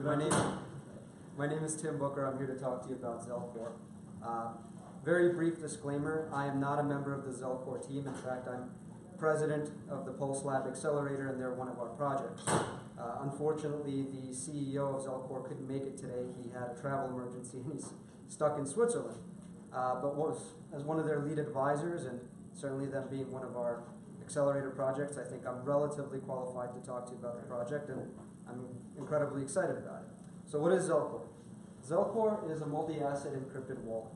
My name is Tim Booker. I'm here to talk to you about ZelCore. Very brief disclaimer, I am not a member of the ZelCore team. In fact, I'm president of the Pulse Lab Accelerator, and they're one of our projects. Unfortunately, the CEO of ZelCore couldn't make it today. He had a travel emergency and he's stuck in Switzerland. But as one of their lead advisors, and certainly them being one of our accelerator projects, I think I'm relatively qualified to talk to you about the project, and I'm incredibly excited about it. So what is ZelCore? ZelCore is a multi-asset encrypted wallet,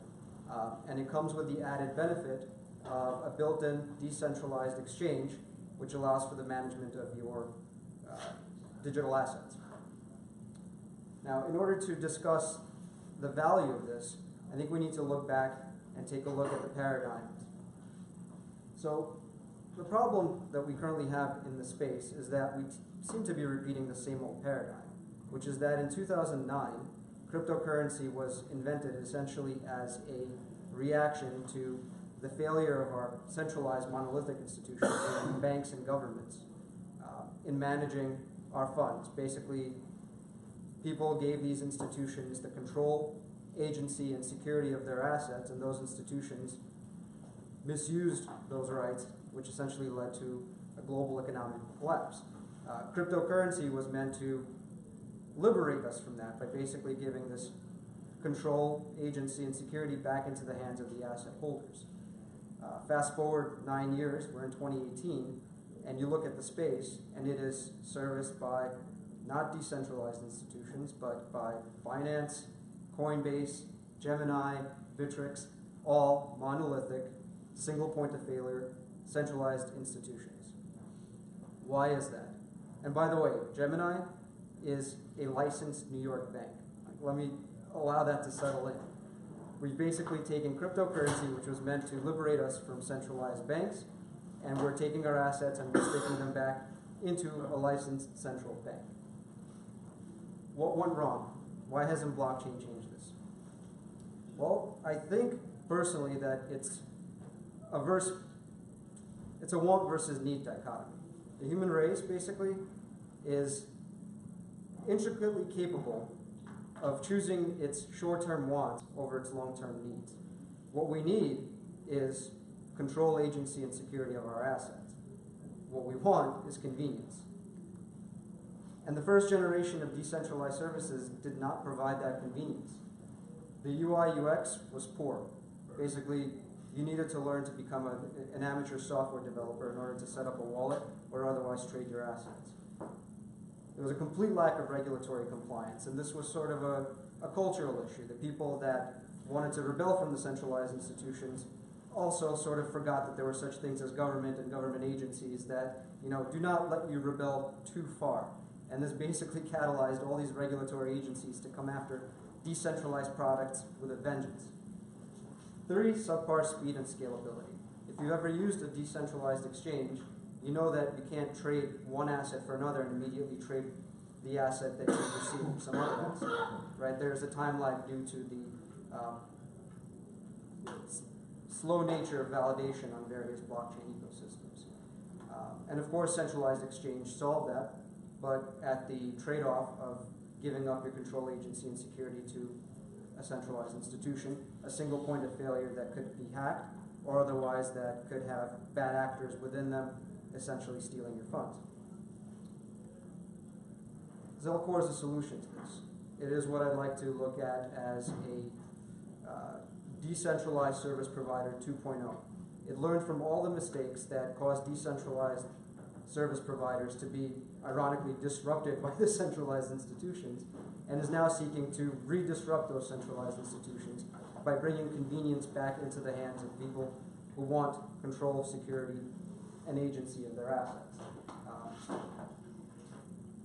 and it comes with the added benefit of a built-in decentralized exchange, which allows for the management of your digital assets. Now, in order to discuss the value of this, I think we need to look back and take a look at the paradigm. So the problem that we currently have in the space is that we seem to be repeating the same old paradigm, which is that in 2009, cryptocurrency was invented essentially as a reaction to the failure of our centralized monolithic institutions, banks and governments, in managing our funds. Basically, people gave these institutions the control, agency, and security of their assets, and those institutions misused those rights, which essentially led to a global economic collapse. Cryptocurrency was meant to liberate us from that by basically giving this control, agency, and security back into the hands of the asset holders. Fast forward 9 years, we're in 2018, and you look at the space, and it is serviced by not decentralized institutions, but by Binance, Coinbase, Gemini, Bittrex, all monolithic, single point of failure, centralized institutions. Why is that? And by the way, Gemini is a licensed New York bank. Let me allow that to settle in. We've basically taken cryptocurrency, which was meant to liberate us from centralized banks, and we're taking our assets and we're sticking them back into a licensed central bank. What went wrong? Why hasn't blockchain changed this? Well, I think personally that it's a want versus need dichotomy. The human race basically is intricately capable of choosing its short-term wants over its long-term needs. What we need is control, agency, and security of our assets. What we want is convenience. And the first generation of decentralized services did not provide that convenience. The UI UX was poor. Basically, you needed to learn to become an amateur software developer in order to set up a wallet or otherwise trade your assets. There was a complete lack of regulatory compliance, and this was sort of a cultural issue. The people that wanted to rebel from the centralized institutions also sort of forgot that there were such things as government and government agencies that, do not let you rebel too far. And this basically catalyzed all these regulatory agencies to come after decentralized products with a vengeance. 3, subpar speed and scalability. If you've ever used a decentralized exchange, you know that you can't trade one asset for another and immediately trade the asset that you receive from some other asset, right? There's a time lag due to the slow nature of validation on various blockchain ecosystems. And of course, centralized exchange solved that, but at the trade-off of giving up your control, agency, and security to a centralized institution, a single point of failure that could be hacked, or otherwise that could have bad actors within them essentially stealing your funds. ZelCore is a solution to this. It is what I'd like to look at as a decentralized service provider 2.0. It learned from all the mistakes that caused decentralized service providers to be ironically disrupted by the centralized institutions, and is now seeking to re-disrupt those centralized institutions by bringing convenience back into the hands of people who want control, security, and agency of their assets.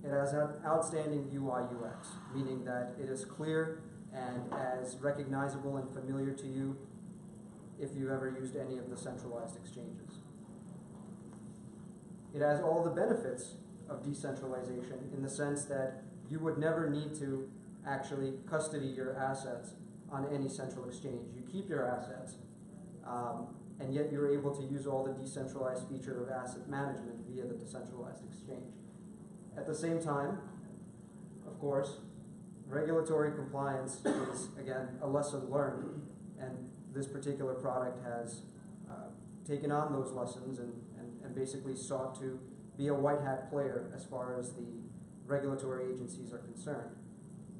It has an outstanding UI UX, meaning that it is clear and as recognizable and familiar to you if you've ever used any of the centralized exchanges. It has all the benefits of decentralization in the sense that you would never need to actually custody your assets on any central exchange. You keep your assets, and yet you're able to use all the decentralized feature of asset management via the decentralized exchange. At the same time, of course, regulatory compliance is, again, a lesson learned, and this particular product has taken on those lessons and basically sought to be a white hat player as far as the regulatory agencies are concerned.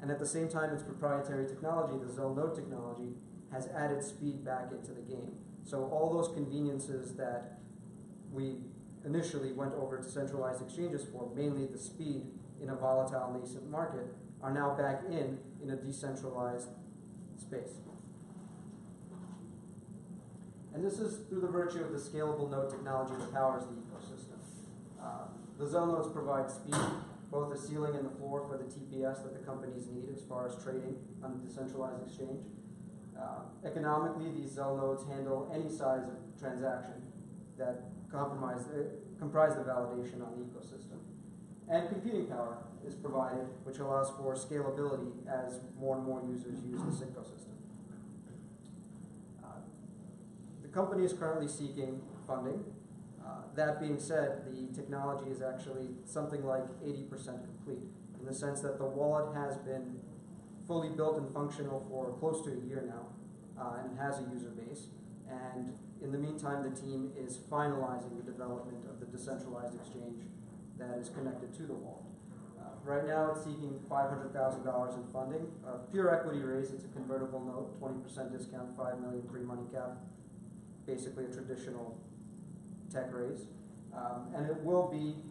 And at the same time, its proprietary technology, the ZelNode technology, has added speed back into the game. So all those conveniences that we initially went over to centralized exchanges for, mainly the speed in a volatile nascent market, are now back in a decentralized space. And this is through the virtue of the scalable node technology that powers the ecosystem. The ZelNodes provide speed, both the ceiling and the floor for the TPS that the companies need as far as trading on the decentralized exchange. Economically, these ZelNodes handle any size of transaction that comprise the validation on the ecosystem. And computing power is provided, which allows for scalability as more and more users use this ecosystem. The company is currently seeking funding. That being said, the technology is actually something like 80% complete, in the sense that the wallet has been fully built and functional for close to a year now, and has a user base. And in the meantime, the team is finalizing the development of the decentralized exchange that is connected to the wallet. Right now, it's seeking $500,000 in funding. Pure equity raise, it's a convertible note, 20% discount, $5 million pre-money cap, basically a traditional tech raise. And it will be,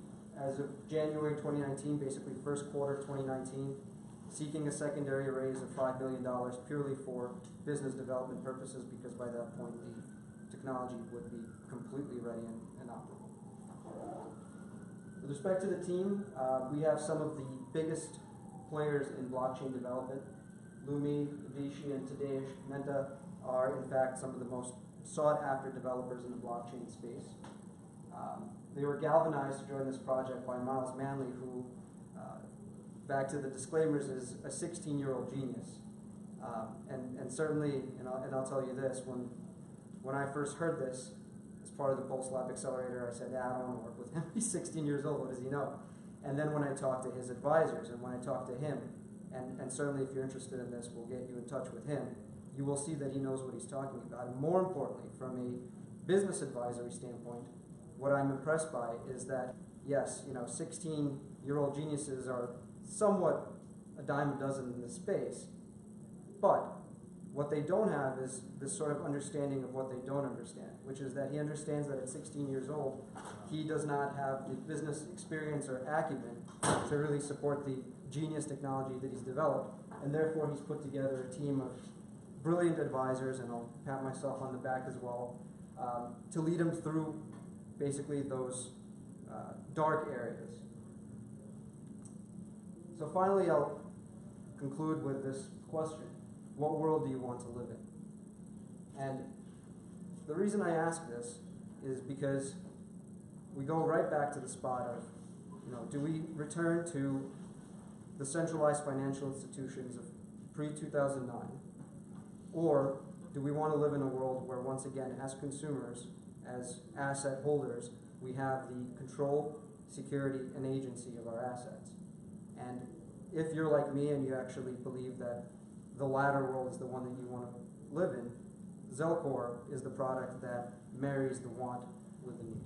as of January 2019, basically first quarter 2019, seeking a secondary raise of $5 million purely for business development purposes, because by that point the technology would be completely ready and operable. With respect to the team, we have some of the biggest players in blockchain development. Lumi, Vishi, and Tadej Mehta are in fact some of the most sought after developers in the blockchain space. They were galvanized to join this project by Miles Manley, who, back to the disclaimers, is a 16-year-old genius. And certainly, and I'll tell you this, when I first heard this, as part of the Pulse Lab Accelerator, I said, I don't want to work with him. He's 16 years old, what does he know? And then when I talked to his advisors, and when I talked to him, and certainly if you're interested in this, we'll get you in touch with him, you will see that he knows what he's talking about. And more importantly, from a business advisory standpoint, what I'm impressed by is that, yes, 16-year-old geniuses are somewhat a dime a dozen in this space, but what they don't have is this sort of understanding of what they don't understand, which is that he understands that at 16 years old, he does not have the business experience or acumen to really support the genius technology that he's developed, and therefore he's put together a team of brilliant advisors, and I'll pat myself on the back as well, to lead him through basically those dark areas. So finally, I'll conclude with this question. What world do you want to live in? And the reason I ask this is because we go right back to the spot of, do we return to the centralized financial institutions of pre-2009? Or do we want to live in a world where, once again, as consumers, as asset holders, we have the control, security, and agency of our assets? And if you're like me and you actually believe that the latter world is the one that you want to live in, ZelCore is the product that marries the want with the need.